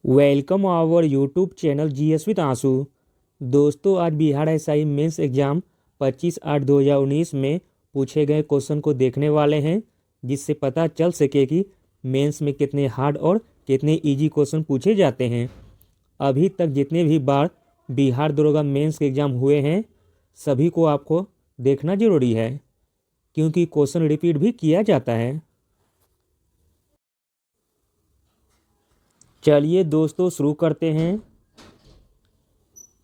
Welcome our YouTube channel GS with आंसू। दोस्तों, आज बिहार एसआई मेंस एग्जाम 25/8/2019 में पूछे गए क्वेश्चन को देखने वाले हैं, जिससे पता चल सके कि मेंस में कितने हार्ड और कितने इजी क्वेश्चन पूछे जाते हैं। अभी तक जितने भी बार बिहार दरोगा मेंस के एग्ज़ाम हुए हैं, सभी को आपको देखना ज़रूरी है, क्योंकि क्वेश्चन रिपीट भी किया जाता है। चलिए दोस्तों, शुरू करते हैं।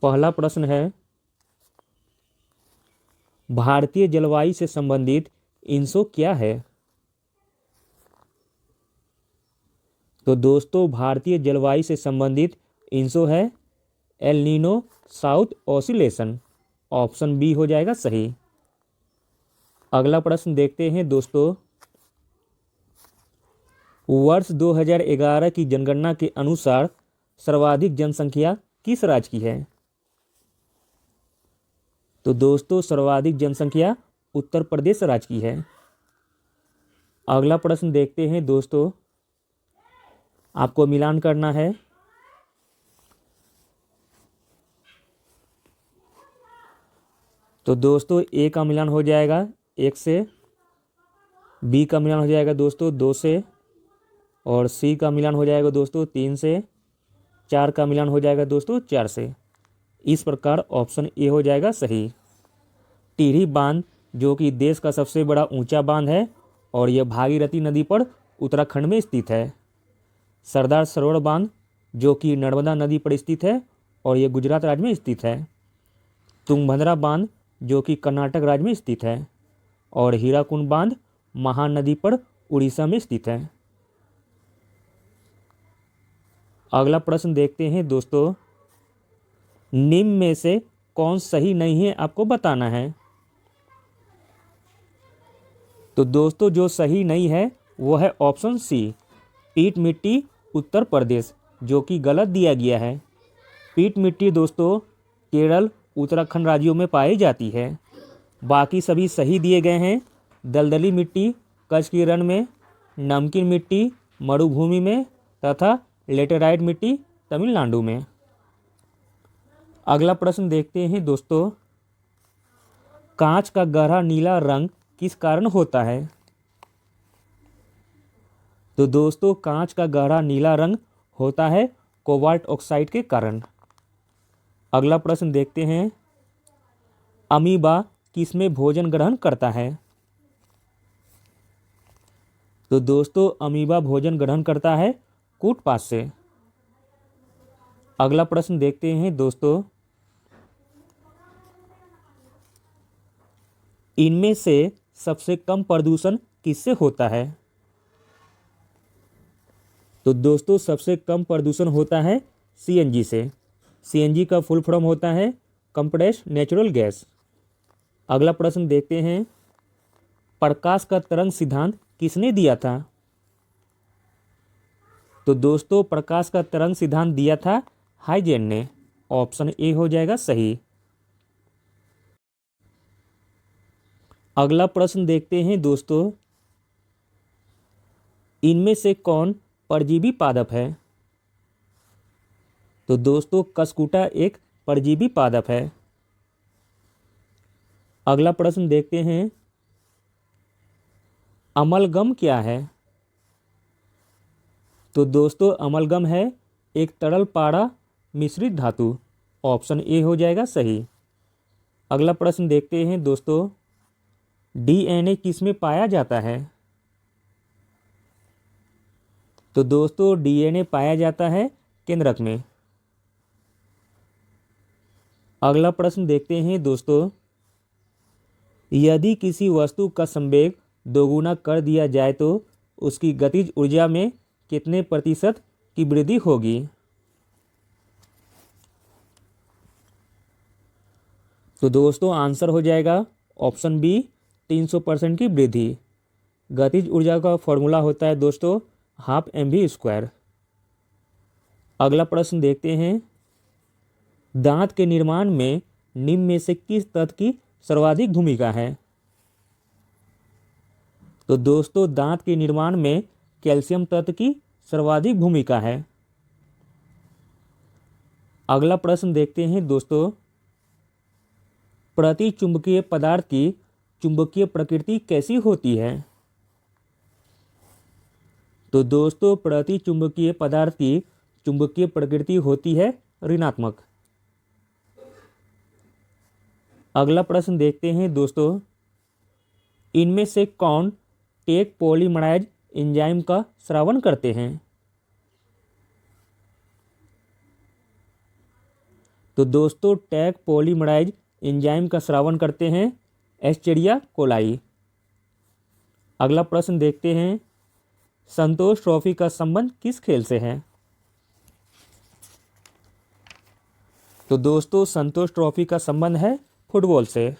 पहला प्रश्न है, भारतीय जलवायु से संबंधित इंसो क्या है? तो दोस्तों, भारतीय जलवायु से संबंधित इंसो है El Nino south oscillation. Option B हो जाएगा सही। अगला प्रश्न देखते हैं दोस्तों। वर्ष 2011 की जनगणना के अनुसार सर्वाधिक जनसंख्या किस राज्य की है? तो दोस्तों, सर्वाधिक जनसंख्या उत्तर प्रदेश राज्य की है। अगला प्रश्न देखते हैं दोस्तों। आपको मिलान करना है। तो दोस्तों, ए का मिलान हो जाएगा 1 से, बी का मिलान हो जाएगा दोस्तों 2 से, और सी का मिलान हो जाएगा दोस्तों 3 से, 4 का मिलान हो जाएगा दोस्तों 4 से। इस प्रकार ऑप्शन ए हो जाएगा सही। टिहरी बांध, जो कि देश का सबसे बड़ा ऊंचा बांध है, और यह भागीरथी नदी पर उत्तराखंड में स्थित है। सरदार सरोवर बांध, जो कि नर्मदा नदी पर स्थित है, और यह गुजरात राज्य में स्थित है। तुंगभद्रा बांध, जो कि कर्नाटक राज्य में स्थित है, और हीराकुंड बांध महानदी पर उड़ीसा में स्थित है। अगला प्रश्न देखते हैं दोस्तों। निम्न में से कौन सही नहीं है, आपको बताना है। तो दोस्तों, जो सही नहीं है वो है ऑप्शन सी, पीट मिट्टी उत्तर प्रदेश, जो कि गलत दिया गया है। पीट मिट्टी दोस्तों केरल, उत्तराखंड राज्यों में पाई जाती है। बाकी सभी सही दिए गए हैं। दलदली मिट्टी कच्छ के रण में, नमकीन मिट्टी मरुभूमि में, तथा लेटेराइट मिट्टी तमिलनाडु में। अगला प्रश्न देखते हैं दोस्तों। कांच का गहरा नीला रंग किस कारण होता है? तो दोस्तों, कांच का गहरा नीला रंग होता है कोबाल्ट ऑक्साइड के कारण। अगला प्रश्न देखते हैं। अमीबा किसमें भोजन ग्रहण करता है? तो दोस्तों, अमीबा भोजन ग्रहण करता है कूटपाद से। अगला प्रश्न देखते हैं दोस्तों। इनमें से सबसे कम प्रदूषण किससे होता है? तो दोस्तों, सबसे कम प्रदूषण होता है सीएनजी से। सीएनजी का फुल फॉर्म होता है कंप्रेस्ड नेचुरल गैस। अगला प्रश्न देखते हैं। प्रकाश का तरंग सिद्धांत किसने दिया था? तो दोस्तों, प्रकाश का तरंग सिद्धांत दिया था हाइजेन ने। ऑप्शन ए हो जाएगा सही। अगला प्रश्न देखते हैं दोस्तों। इनमें से कौन परजीवी पादप है? तो दोस्तों, कसकुटा एक परजीवी पादप है। अगला प्रश्न देखते हैं। अमलगम क्या है? तो दोस्तों, अमलगम है एक तरल पारा मिश्रित धातु। ऑप्शन ए हो जाएगा सही। अगला प्रश्न देखते हैं दोस्तों। डीएनए किस में पाया जाता है? तो दोस्तों, डीएनए पाया जाता है केंद्रक में। अगला प्रश्न देखते हैं दोस्तों। यदि किसी वस्तु का संवेग दोगुना कर दिया जाए तो उसकी गतिज ऊर्जा में कितने प्रतिशत की वृद्धि होगी? तो दोस्तों, आंसर हो जाएगा ऑप्शन बी, 300% की वृद्धि। गतिज ऊर्जा का फॉर्मूला होता है दोस्तों ½mv²। अगला प्रश्न देखते हैं। दांत के निर्माण में निम्न में से किस तत्व की सर्वाधिक भूमिका है? तो दोस्तों, दांत के निर्माण में कैल्शियम तत्व की सर्वाधिक भूमिका है। अगला प्रश्न देखते हैं दोस्तों, प्रति चुंबकीय पदार्थ की चुंबकीय प्रकृति कैसी होती है? तो दोस्तों प्रति चुंबकीय पदार्थ की चुंबकीय प्रकृति होती है ऋणात्मक। अगला प्रश्न देखते हैं दोस्तों, इनमें से कौन टेक पॉलीमराइज एंजाइम का स्रावन करते हैं? तो दोस्तों टैग पॉलीमराइज एंजाइम का स्रावन करते हैं एस्चेरिचिया कोलाई। अगला प्रश्न देखते हैं, संतोष ट्रॉफी का संबंध किस खेल से है? तो दोस्तों संतोष ट्रॉफी का संबंध है फुटबॉल से।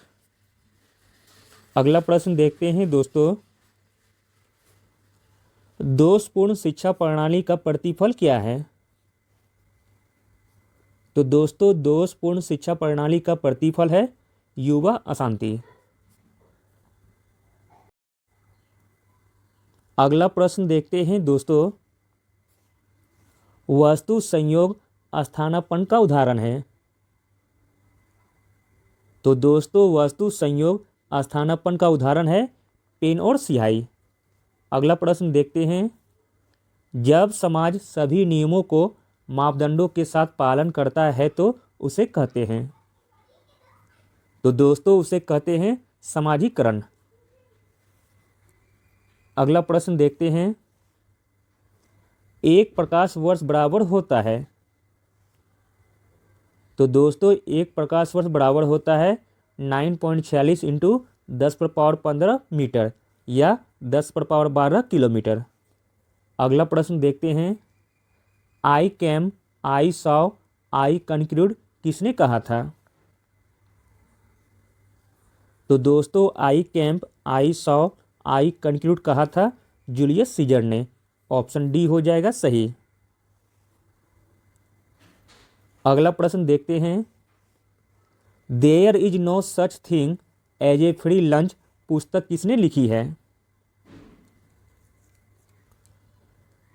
अगला प्रश्न देखते हैं दोस्तों, दोषपूर्ण शिक्षा प्रणाली का प्रतिफल क्या है? तो दोस्तों दोषपूर्ण शिक्षा प्रणाली का प्रतिफल है युवा अशांति। अगला प्रश्न देखते हैं दोस्तों, वस्तु संयोग स्थानापन्न का उदाहरण है? तो दोस्तों वस्तु संयोग स्थानापन्न का उदाहरण है पेन और स्याही। अगला प्रश्न देखते हैं, जब समाज सभी नियमों को मापदंडों के साथ पालन करता है तो उसे कहते हैं? तो दोस्तों उसे कहते हैं समाजीकरण। अगला प्रश्न देखते हैं, एक प्रकाश वर्ष बराबर होता है? तो दोस्तों एक प्रकाश वर्ष बराबर होता है 9.46 इंटू 10⁻15 मीटर या 10⁻12 किलोमीटर। अगला प्रश्न देखते हैं, I came, I saw, I conclude किसने कहा था? तो दोस्तों I came, I saw, I conclude कहा था जूलियस सीजर ने। ऑप्शन डी हो जाएगा सही। अगला प्रश्न देखते हैं, there is no such thing as a free lunch पुस्तक किसने लिखी है?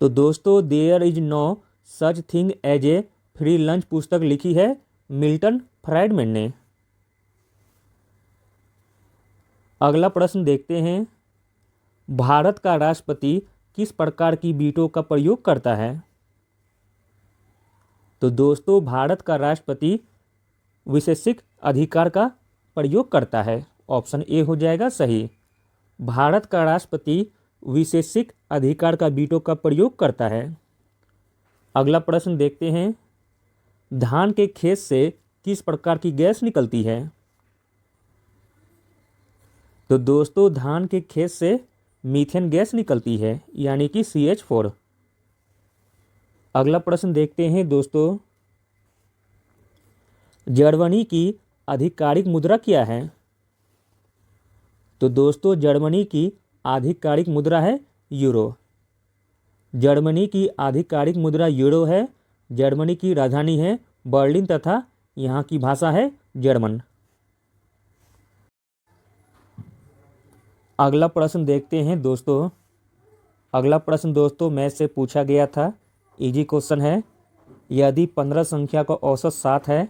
तो दोस्तों there is no such thing as a free lunch पुस्तक लिखी है मिल्टन फ्राइडमैन ने। अगला प्रश्न देखते हैं, भारत का राष्ट्रपति किस प्रकार की वीटो का प्रयोग करता है? तो दोस्तों भारत का राष्ट्रपति विशेषिक अधिकार का प्रयोग करता है। ऑप्शन ए हो जाएगा सही। भारत का राष्ट्रपति विशेषिक अधिकार का वीटो का प्रयोग करता है। अगला प्रश्न देखते हैं, धान के खेत से किस प्रकार की गैस निकलती है? तो दोस्तों धान के खेत से मीथेन गैस निकलती है यानी कि CH4। अगला प्रश्न देखते हैं दोस्तों, जर्मनी की आधिकारिक मुद्रा क्या है? तो दोस्तों जर्मनी की आधिकारिक मुद्रा है यूरो। जर्मनी की आधिकारिक मुद्रा यूरो है। जर्मनी की राजधानी है बर्लिन तथा यहाँ की भाषा है जर्मन। अगला प्रश्न देखते हैं दोस्तों। अगला प्रश्न दोस्तों मैथ से पूछा गया था, इजी क्वेश्चन है। यदि 15 संख्या का औसत 7 है,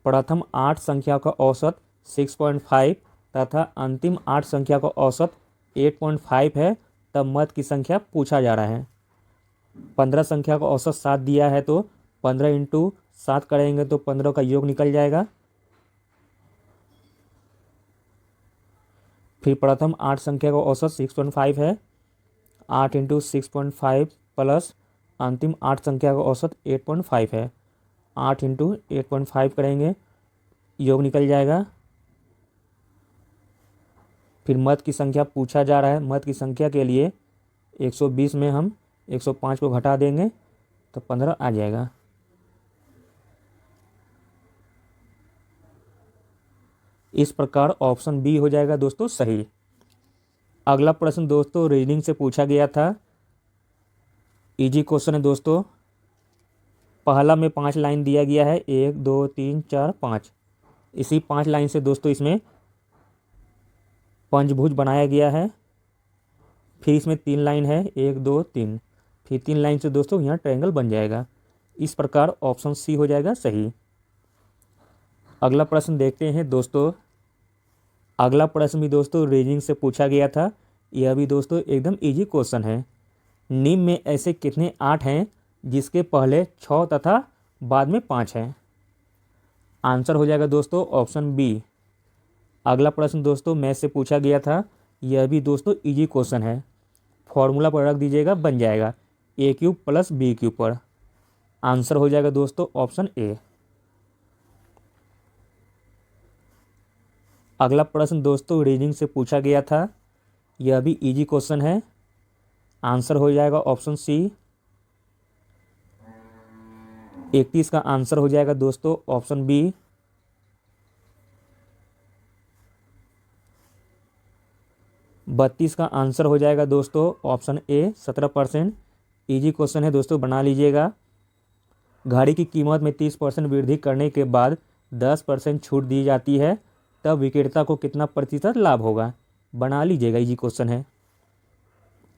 प्रथम 8 संख्या का औसत 6.5 तथा अंतिम 8 संख्या का औसत 8.5 है, तब मध्य की संख्या पूछा जा रहा है। 15 संख्या का औसत 7 दिया है तो 15 इंटू 7 करेंगे तो 15 का योग निकल जाएगा। फिर प्रथम 8 संख्या का औसत 6.5 है, 8 इंटू 6.5 प्लस अंतिम 8 संख्या का औसत 8.5 है, 8 इंटू 8.5 करेंगे, योग निकल जाएगा। फिर मध्य की संख्या पूछा जा रहा है। मध्य की संख्या के लिए 120 में हम 105 को घटा देंगे तो 15 आ जाएगा। इस प्रकार ऑप्शन बी हो जाएगा दोस्तों सही। अगला प्रश्न दोस्तों रीजनिंग से पूछा गया था, इजी क्वेश्चन है दोस्तों। पहला में 5 लाइन दिया गया है, 1 2 3 4 5। इसी 5 लाइन से दोस्तों इसमें पंचभुज बनाया गया है। फिर इसमें 3 लाइन है, 1 2 3। फिर 3 लाइन से दोस्तों यहाँ ट्रायंगल बन जाएगा। इस प्रकार ऑप्शन सी हो जाएगा सही। अगला प्रश्न देखते हैं दोस्तों। अगला प्रश्न भी दोस्तों रीजनिंग से पूछा गया था। यह भी दोस्तों एकदम इजी क्वेश्चन है। निम्न में ऐसे कितने 8 हैं जिसके पहले 6 तथा बाद में 5 हैं? आंसर हो जाएगा दोस्तों ऑप्शन बी। अगला प्रश्न दोस्तों मैथ से पूछा गया था। यह भी दोस्तों इजी क्वेश्चन है। फॉर्मूला पर रख दीजिएगा, बन जाएगा ए क्यूब प्लस बी क्यूब पर। आंसर हो जाएगा दोस्तों ऑप्शन ए। अगला प्रश्न दोस्तों रीजनिंग से पूछा गया था। यह भी इजी क्वेश्चन है। आंसर हो जाएगा ऑप्शन सी। 31 का आंसर हो जाएगा दोस्तों ऑप्शन बी। 32 का आंसर हो जाएगा दोस्तों ऑप्शन ए 17%। इजी क्वेश्चन है दोस्तों, बना लीजिएगा। घड़ी की कीमत में 30% वृद्धि करने के बाद 10% छूट दी जाती है, तब विक्रेता को कितना प्रतिशत लाभ होगा? बना लीजिएगा, इजी क्वेश्चन है।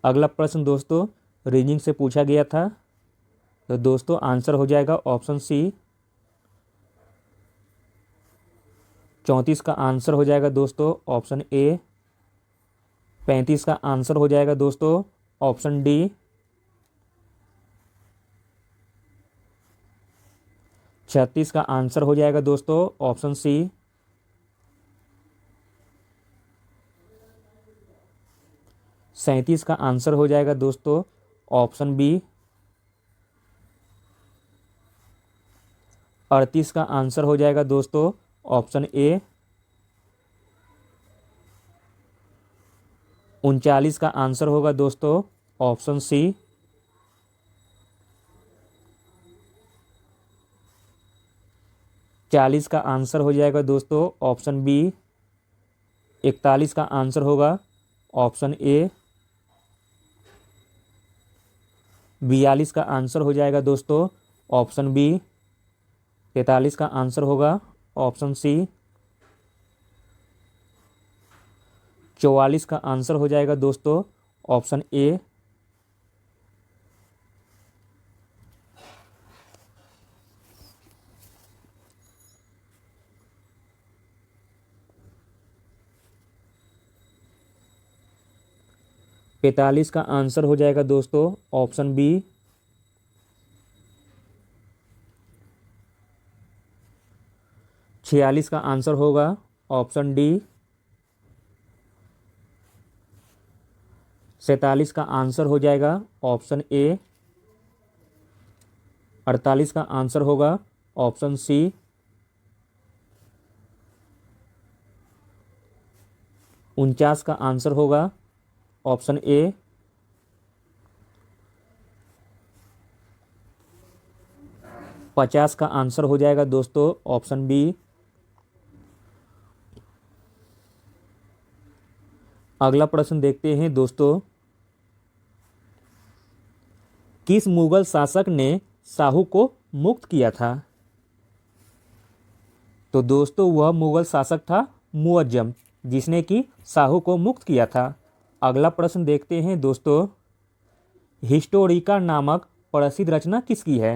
अगला प्रश्न दोस्तों रीजनिंग से पूछा गया था। तो दोस्तों आंसर हो जाएगा ऑप्शन सी। 34 का आंसर हो जाएगा दोस्तों ऑप्शन ए। 35 का आंसर हो जाएगा दोस्तों ऑप्शन डी। 36 का आंसर हो जाएगा दोस्तों ऑप्शन सी। 37 का आंसर हो जाएगा दोस्तों ऑप्शन बी। 38 का आंसर हो जाएगा दोस्तों ऑप्शन ए। 39 का आंसर होगा दोस्तों ऑप्शन सी। 40 का आंसर हो जाएगा दोस्तों ऑप्शन बी। 41 का आंसर होगा ऑप्शन ए। 42 का आंसर हो जाएगा दोस्तों ऑप्शन बी। 43 का आंसर होगा ऑप्शन सी। 44 का आंसर हो जाएगा दोस्तों ऑप्शन ए। पैंतालीस का आंसर हो जाएगा दोस्तों ऑप्शन बी। 46 का आंसर होगा ऑप्शन डी। 47 का आंसर हो जाएगा ऑप्शन ए। 48 का आंसर होगा ऑप्शन सी। 49 का आंसर होगा ऑप्शन ए। 50 का आंसर हो जाएगा दोस्तों ऑप्शन बी। अगला प्रश्न देखते हैं दोस्तों। किस मुगल शासक ने शाहू को मुक्त किया था? तो दोस्तों वह मुगल शासक था मुअज्जम, जिसने कि शाहू को मुक्त किया था। अगला प्रश्न देखते हैं दोस्तों। हिस्टोरिका नामक प्रसिद्ध रचना किसकी है?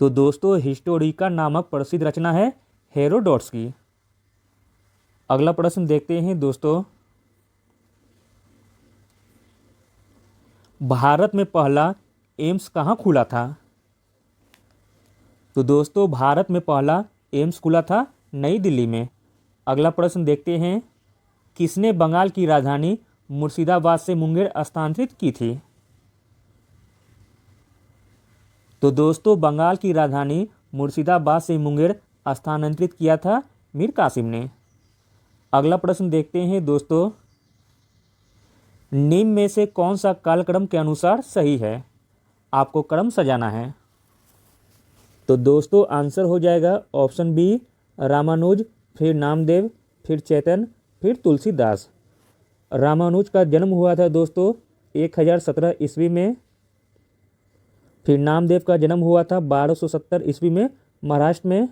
तो दोस्तों हिस्टोरिका नामक प्रसिद्ध रचना है हेरोडोटस की। अगला प्रश्न देखते हैं दोस्तों। भारत में पहला एम्स कहाँ खुला था? तो दोस्तों भारत में पहला एम्स खुला था नई दिल्ली में। अगला प्रश्न देखते हैं। किसने बंगाल की राजधानी मुर्शिदाबाद से मुंगेर स्थानांतरित की थी? तो दोस्तों बंगाल की राजधानी मुर्शिदाबाद से मुंगेर स्थानांतरित किया था मीर कासिम ने। अगला प्रश्न देखते हैं दोस्तों। निम्न में से कौन सा कालक्रम के अनुसार सही है? आपको क्रम सजाना है। तो दोस्तों आंसर हो जाएगा ऑप्शन बी रामानुज, फिर नामदेव, फिर चैतन्य, फिर तुलसीदास। रामानुज का जन्म हुआ था दोस्तों 1017 ईस्वी में। फिर नामदेव का जन्म हुआ था 1270 ईस्वी में महाराष्ट्र में।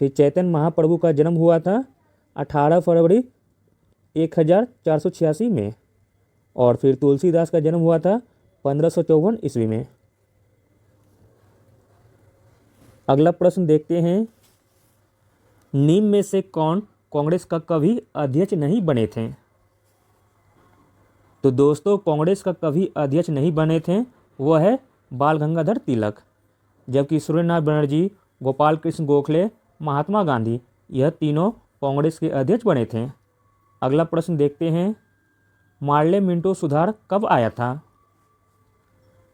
फिर चैतन्य महाप्रभु का जन्म हुआ था 18 फरवरी 1486 में। और फिर तुलसीदास का जन्म हुआ था 1554 ईस्वी में। अगला प्रश्न देखते हैं, निम्न में से कौन कांग्रेस का कभी अध्यक्ष नहीं बने थे? तो दोस्तों कांग्रेस का कभी अध्यक्ष नहीं बने थे वह है बाल गंगाधर तिलक, जबकि सूर्यनाथ बनर्जी, गोपाल कृष्ण गोखले, महात्मा गांधी यह तीनों कांग्रेस के अध्यक्ष बने थे। अगला प्रश्न देखते हैं, मार्ले मिंटो सुधार कब आया था?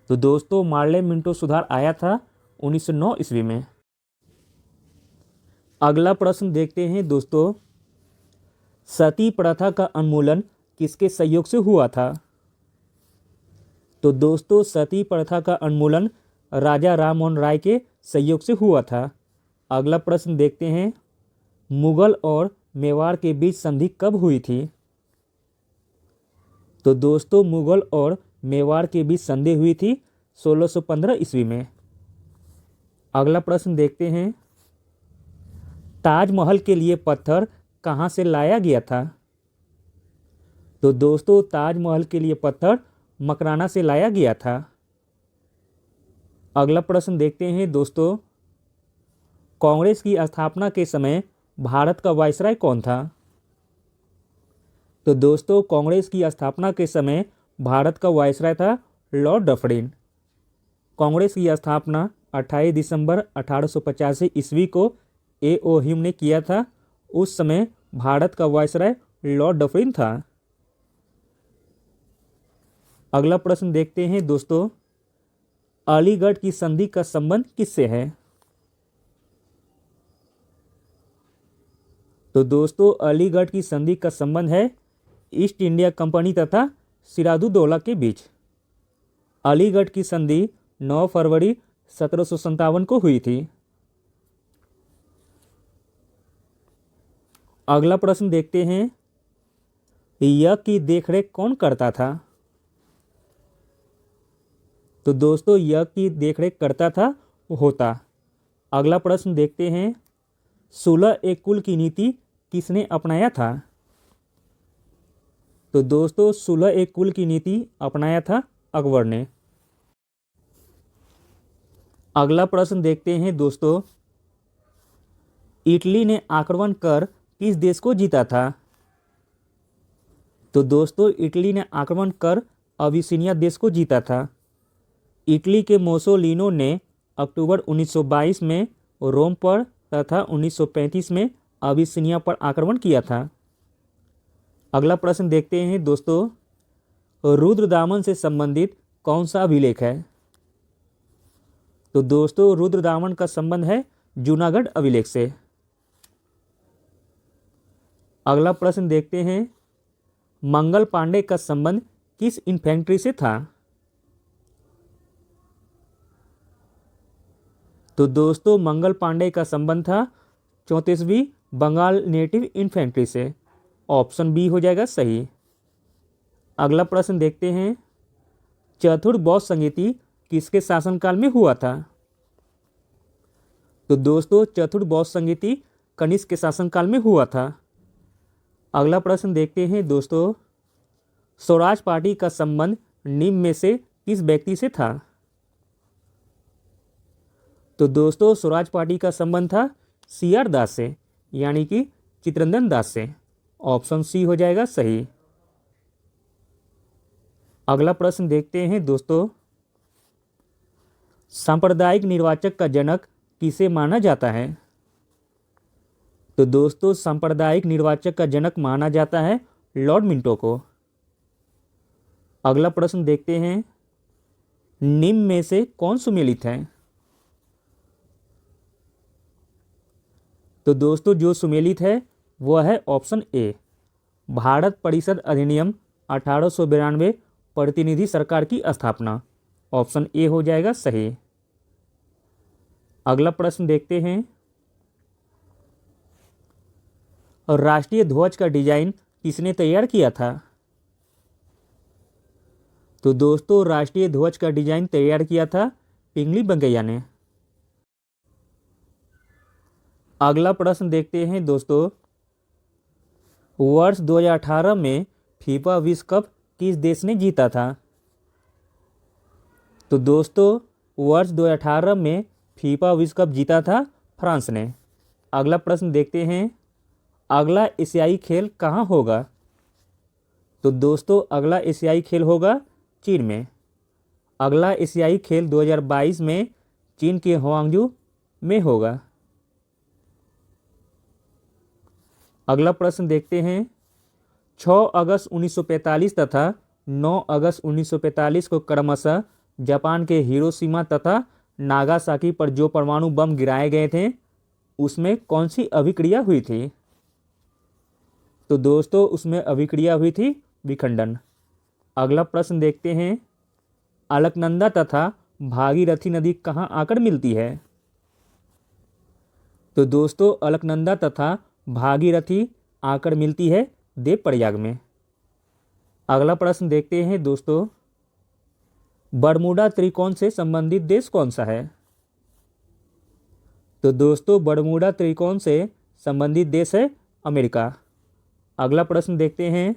तो दोस्तों मार्ले मिंटो सुधार आया था 1909 ईस्वी में। अगला प्रश्न देखते हैं दोस्तों, सती प्रथा का उन्मूलन किसके सहयोग से हुआ था? तो दोस्तों सती प्रथा का उन्मूलन राजा राममोहन राय के सहयोग से हुआ था। अगला प्रश्न देखते हैं, मुगल और मेवाड़ के बीच संधि कब हुई थी? तो दोस्तों मुगल और मेवाड़ के बीच संधि हुई थी 1615 ईस्वी में। अगला प्रश्न देखते हैं, ताजमहल के लिए पत्थर कहाँ से लाया गया था? तो दोस्तों ताजमहल के लिए पत्थर मकराना से लाया गया था। अगला प्रश्न देखते हैं दोस्तों, कांग्रेस की स्थापना के समय भारत का वायसराय कौन था? तो दोस्तों कांग्रेस की स्थापना के समय भारत का वायसराय था लॉर्ड डफरिन। कांग्रेस की स्थापना 28 दिसंबर 1885 ईस्वी को ए.ओ. ह्यूम ने किया था। उस समय भारत का वायसराय लॉर्ड डफरिन था। अगला प्रश्न देखते हैं दोस्तों, अलीगढ़ की संधि का संबंध किससे है? तो दोस्तों अलीगढ़ की संधि का संबंध है ईस्ट इंडिया कंपनी तथा सिराजुद्दौला के बीच। अलीगढ़ की संधि 9 फरवरी 1757 को हुई थी। अगला प्रश्न देखते हैं, यज्ञ की देखरेख कौन करता था? तो दोस्तों यज्ञ की देखरेख करता था होता। अगला प्रश्न देखते हैं, 16 की नीति किसने अपनाया था? तो दोस्तों 16 की नीति अपनाया था अकबर ने। अगला प्रश्न देखते हैं दोस्तों, इटली ने आक्रमण कर किस देश को जीता था? तो दोस्तों इटली ने आक्रमण कर अबिसिनिया देश को जीता था। इटली के मोसोलिनो ने अक्टूबर 1922 में रोम पर तथा 1935 में अबिसिनिया पर आक्रमण किया था। अगला प्रश्न देखते हैं दोस्तों, रुद्रदामन से संबंधित कौन सा अभिलेख है? तो दोस्तों रुद्रदामन का संबंध है जूनागढ़ अभिलेख से। अगला प्रश्न देखते हैं, मंगल पांडे का संबंध किस इन्फेंट्री से था? तो दोस्तों मंगल पांडे का संबंध था 34वीं बंगाल नेटिव इन्फेंट्री से। ऑप्शन बी हो जाएगा सही। अगला प्रश्न देखते हैं, चतुर्थ बौद्ध संहिता किसके शासनकाल में हुआ था? तो दोस्तों चतुर्थ बौद्ध संहिता कनिष्क के शासनकाल में हुआ था। अगला प्रश्न देखते हैं दोस्तों, स्वराज पार्टी का संबंध निम्न में से किस व्यक्ति से था? तो दोस्तों स्वराज पार्टी का संबंध था सी.आर. दास से, यानी कि चित्तरंजन दास से। ऑप्शन सी हो जाएगा सही। अगला प्रश्न देखते हैं दोस्तों, सांप्रदायिक निर्वाचक का जनक किसे माना जाता है? तो दोस्तों सांप्रदायिक निर्वाचक का जनक माना जाता है लॉर्ड मिंटो को। अगला प्रश्न देखते हैं, निम्न में से कौन सुमेलित है? तो दोस्तों जो सुमेलित है वह है ऑप्शन ए, भारत परिषद अधिनियम 1892 प्रतिनिधि सरकार की स्थापना। ऑप्शन ए हो जाएगा सही। अगला प्रश्न देखते हैं, राष्ट्रीय ध्वज का डिजाइन किसने तैयार किया था? तो दोस्तों राष्ट्रीय ध्वज का डिजाइन तैयार किया था पिंगली वेंकैया ने। अगला प्रश्न देखते हैं दोस्तों, वर्ष 2018 में फीफा विश्व कप किस देश ने जीता था? तो दोस्तों वर्ष 2018 में फीफा विश्व कप जीता था फ्रांस ने। अगला प्रश्न देखते हैं, अगला एशियाई खेल कहाँ होगा? तो दोस्तों अगला एशियाई खेल होगा चीन में। अगला एशियाई खेल 2022 में चीन के हुआंगजू में होगा। अगला प्रश्न देखते हैं, 6 अगस्त 1945 तथा 9 अगस्त 1945 को क्रमशः जापान के हिरोशिमा तथा नागासाकी पर जो परमाणु बम गिराए गए थे उसमें कौन सी अभिक्रिया हुई थी? तो दोस्तों उसमें अभिक्रिया हुई थी विखंडन। अगला प्रश्न देखते हैं, अलकनंदा तथा भागीरथी नदी कहाँ आकर मिलती है? तो दोस्तों अलकनंदा तथा भागीरथी आकर मिलती है देवप्रयाग में। अगला प्रश्न देखते हैं दोस्तों, बरमूडा त्रिकोण से संबंधित देश कौन सा है? तो दोस्तों बरमूडा त्रिकोण से संबंधित देश है अमेरिका। अगला प्रश्न देखते हैं,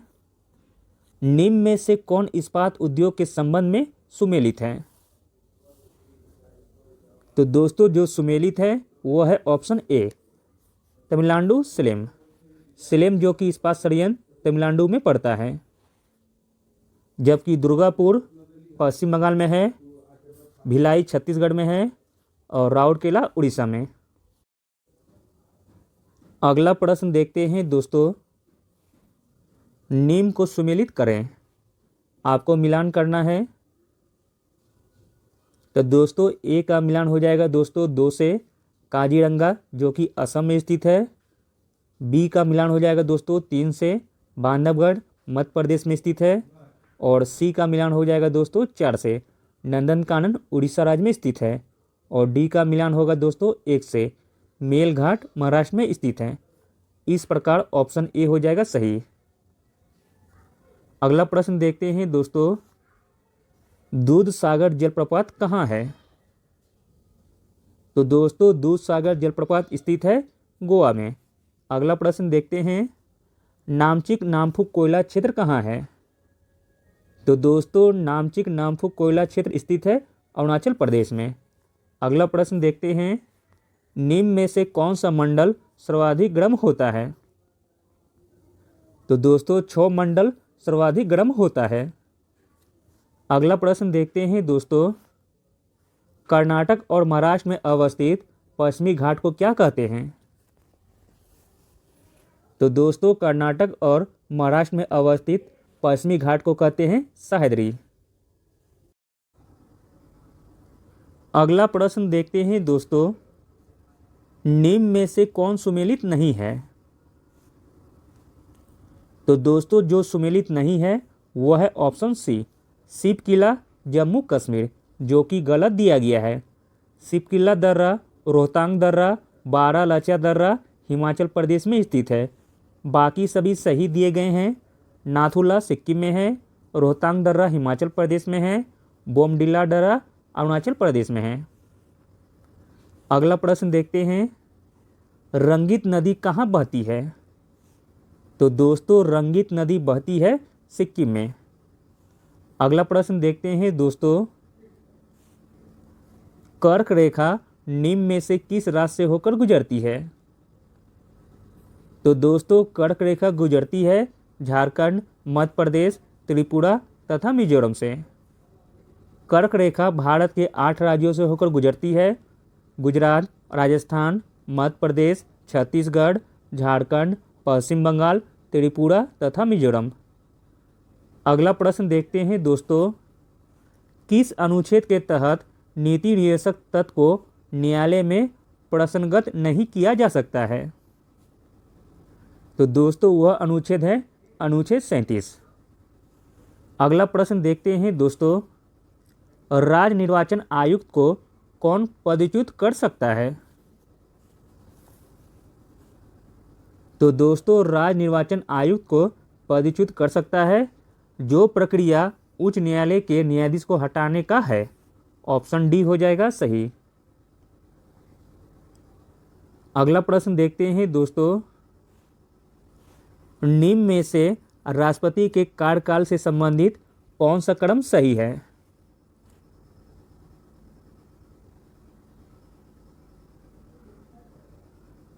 निम्न में से कौन इस्पात उद्योग के संबंध में सुमेलित है? तो दोस्तों जो सुमेलित है वो है ऑप्शन ए, तमिलनाडु सेलेम। सेलेम जो कि इस्पात संयंत्र तमिलनाडु में पड़ता है, जबकि दुर्गापुर पश्चिम बंगाल में है, भिलाई छत्तीसगढ़ में है और राउरकेला उड़ीसा में। अगला प्रश्न देखते हैं दोस्तों, निम्न को सुमेलित करें। आपको मिलान करना है। तो दोस्तों ए का मिलान हो जाएगा दोस्तों 2 से काजीरंगा जो कि असम में स्थित है। बी का मिलान हो जाएगा दोस्तों 3 से बांधवगढ़ मध्य प्रदेश में स्थित है। और सी का मिलान हो जाएगा दोस्तों 4 से नंदनकानन उड़ीसा राज्य में स्थित है। और डी का मिलान होगा दोस्तों 1 से मेलघाट महाराष्ट्र में स्थित है। इस प्रकार ऑप्शन ए हो जाएगा सही। अगला प्रश्न देखते हैं दोस्तों, दूध सागर जलप्रपात कहाँ है? तो दोस्तों दूध सागर जलप्रपात स्थित है गोवा में। अगला प्रश्न देखते हैं, नामचिक नामफुक कोयला क्षेत्र कहाँ है? तो दोस्तों नामचिक नामफुक कोयला क्षेत्र स्थित है अरुणाचल प्रदेश में। अगला प्रश्न देखते हैं, निम्न में से कौन सा मंडल सर्वाधिक गर्म होता है? तो दोस्तों 6 मंडल सर्वाधिक गर्म होता है। अगला प्रश्न देखते हैं दोस्तों, कर्नाटक और महाराष्ट्र में अवस्थित पश्चिमी घाट को क्या कहते हैं? तो दोस्तों कर्नाटक और महाराष्ट्र में अवस्थित पश्चिमी घाट को कहते हैं सह्याद्री। अगला प्रश्न देखते हैं दोस्तों, निम्न में से कौन सुमेलित नहीं है? तो दोस्तों जो सुमेलित नहीं है वह है ऑप्शन सी, शिव किला जम्मू कश्मीर, जो कि गलत दिया गया है। शिव किला दर्रा, रोहतांग दर्रा, बारालाचा दर्रा हिमाचल प्रदेश में स्थित है। बाकी सभी सही दिए गए हैं। नाथुला सिक्किम में है, रोहतांग दर्रा हिमाचल प्रदेश में है, बोमडिला दर्रा अरुणाचल प्रदेश में है। अगला प्रश्न देखते हैं, रंगित नदी कहाँ बहती है? तो दोस्तों रंगित नदी बहती है सिक्किम में। अगला प्रश्न देखते हैं दोस्तों, कर्क रेखा निम्न में से किस राज्य से होकर गुजरती है? तो दोस्तों कर्क रेखा गुजरती है झारखंड, मध्य प्रदेश, त्रिपुरा तथा मिजोरम से। कर्क रेखा भारत के 8 राज्यों से होकर गुजरती है, गुजरात, राजस्थान, मध्य प्रदेश, छत्तीसगढ़, झारखंड, पश्चिम बंगाल, त्रिपुरा तथा मिजोरम। अगला प्रश्न देखते हैं दोस्तों, किस अनुच्छेद के तहत नीति निर्देशक तत्व को न्यायालय में प्रश्नगत नहीं किया जा सकता है? तो दोस्तों वह अनुच्छेद है अनुच्छेद 37। अगला प्रश्न देखते हैं दोस्तों, राज्य निर्वाचन आयुक्त को कौन पदच्युत कर सकता है? तो दोस्तों राज्य निर्वाचन आयुक्त को पदच्युत कर सकता है जो प्रक्रिया उच्च न्यायालय के न्यायाधीश को हटाने का है। ऑप्शन डी हो जाएगा सही। अगला प्रश्न देखते हैं दोस्तों, निम्न में से राष्ट्रपति के कार्यकाल से संबंधित कौन सा क्रम सही है?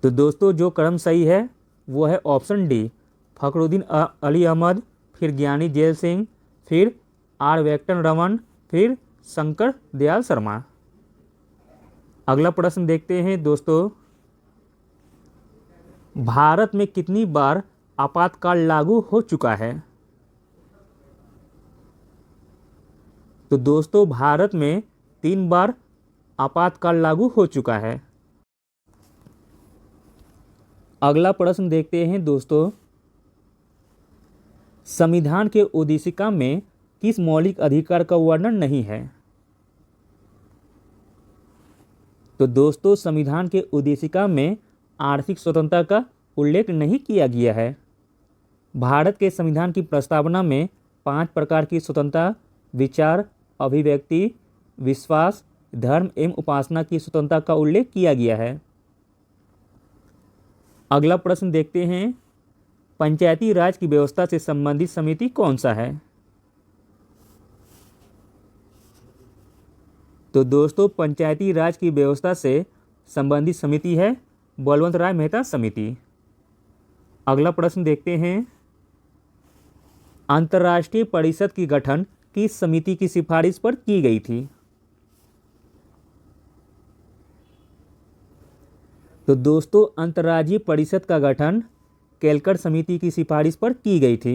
तो दोस्तों जो क्रम सही है वो है ऑप्शन डी, फखरुद्दीन अली अहमद, फिर ज्ञानी जेल सिंह, फिर आर वेंकट रमन, फिर शंकर दयाल शर्मा। अगला प्रश्न देखते हैं दोस्तों, भारत में कितनी बार आपातकाल लागू हो चुका है? तो दोस्तों भारत में 3 बार आपातकाल लागू हो चुका है। अगला प्रश्न देखते हैं दोस्तों, संविधान के उद्देशिका में किस मौलिक अधिकार का वर्णन नहीं है? तो दोस्तों संविधान के उद्देशिका में आर्थिक स्वतंत्रता का उल्लेख नहीं किया गया है। भारत के संविधान की प्रस्तावना में 5 प्रकार की स्वतंत्रता, विचार, अभिव्यक्ति, विश्वास, धर्म एवं उपासना की स्वतंत्रता का उल्लेख किया गया है। अगला प्रश्न देखते हैं, पंचायती राज की व्यवस्था से संबंधित समिति कौन सा है? तो दोस्तों पंचायती राज की व्यवस्था से संबंधित समिति है बलवंत राय मेहता समिति। अगला प्रश्न देखते हैं, अंतर्राष्ट्रीय परिषद की गठन किस समिति की सिफारिश पर की गई थी? तो दोस्तों अंतर्राज्यीय परिषद का गठन कैलकट समिति की सिफारिश पर की गई थी।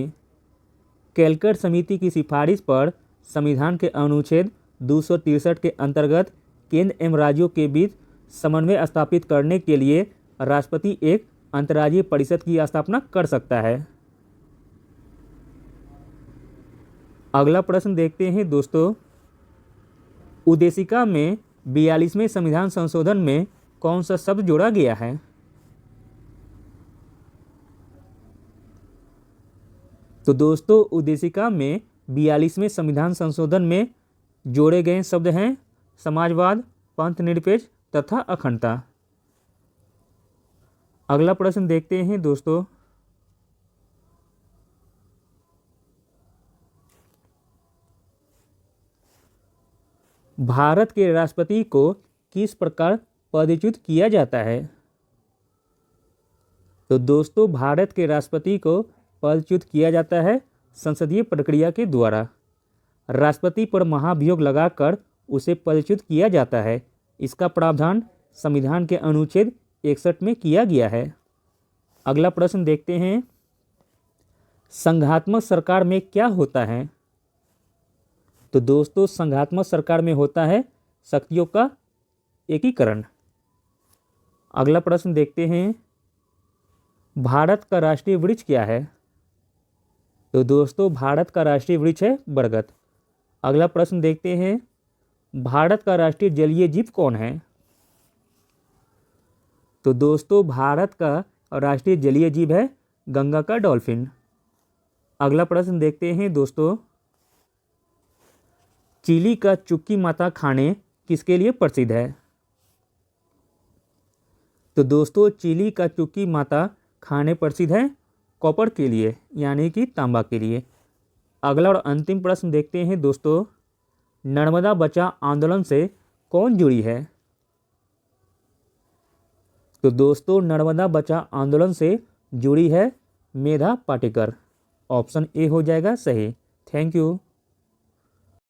कैलकट समिति की सिफारिश पर संविधान के अनुच्छेद 263 के अंतर्गत केंद्र एवं राज्यों के बीच समन्वय स्थापित करने के लिए राष्ट्रपति एक अंतर्राज्यीय परिषद की स्थापना कर सकता है। अगला प्रश्न देखते हैं दोस्तों, उद्देशिका में 42वें संविधान संशोधन में कौन सा शब्द जोड़ा गया है? तो दोस्तों उद्देशिका में 42वें संविधान संशोधन में जोड़े गए शब्द हैं समाजवाद, पंथ निरपेक्ष तथा अखंडता। अगला प्रश्न देखते हैं दोस्तों, भारत के राष्ट्रपति को किस प्रकार पदच्युत किया जाता है? तो दोस्तों भारत के राष्ट्रपति को पदच्युत किया जाता है संसदीय प्रक्रिया के द्वारा। राष्ट्रपति पर महाभियोग लगाकर उसे पदच्युत किया जाता है। इसका प्रावधान संविधान के अनुच्छेद 61 में किया गया है। अगला प्रश्न देखते हैं, संघात्मक सरकार में क्या होता है? तो दोस्तों संघात्मक सरकार में होता है शक्तियों का एकीकरण। अगला प्रश्न देखते हैं, भारत का राष्ट्रीय वृक्ष क्या है? तो दोस्तों भारत का राष्ट्रीय वृक्ष है बरगद। अगला प्रश्न देखते हैं, भारत का राष्ट्रीय जलीय जीव कौन है? तो दोस्तों भारत का राष्ट्रीय जलीय जीव है गंगा का डॉल्फिन। अगला प्रश्न देखते हैं दोस्तों, चिली का चुक्की माता खाने किसके लिए प्रसिद्ध है? तो दोस्तों चिली का चुक्की माता खाने प्रसिद्ध है कॉपर के लिए यानी कि तांबा के लिए। अगला और अंतिम प्रश्न देखते हैं दोस्तों, नर्मदा बचाओ आंदोलन से कौन जुड़ी है? तो दोस्तों नर्मदा बचाओ आंदोलन से जुड़ी है मेधा पाटेकर। ऑप्शन ए हो जाएगा सही। Thank you.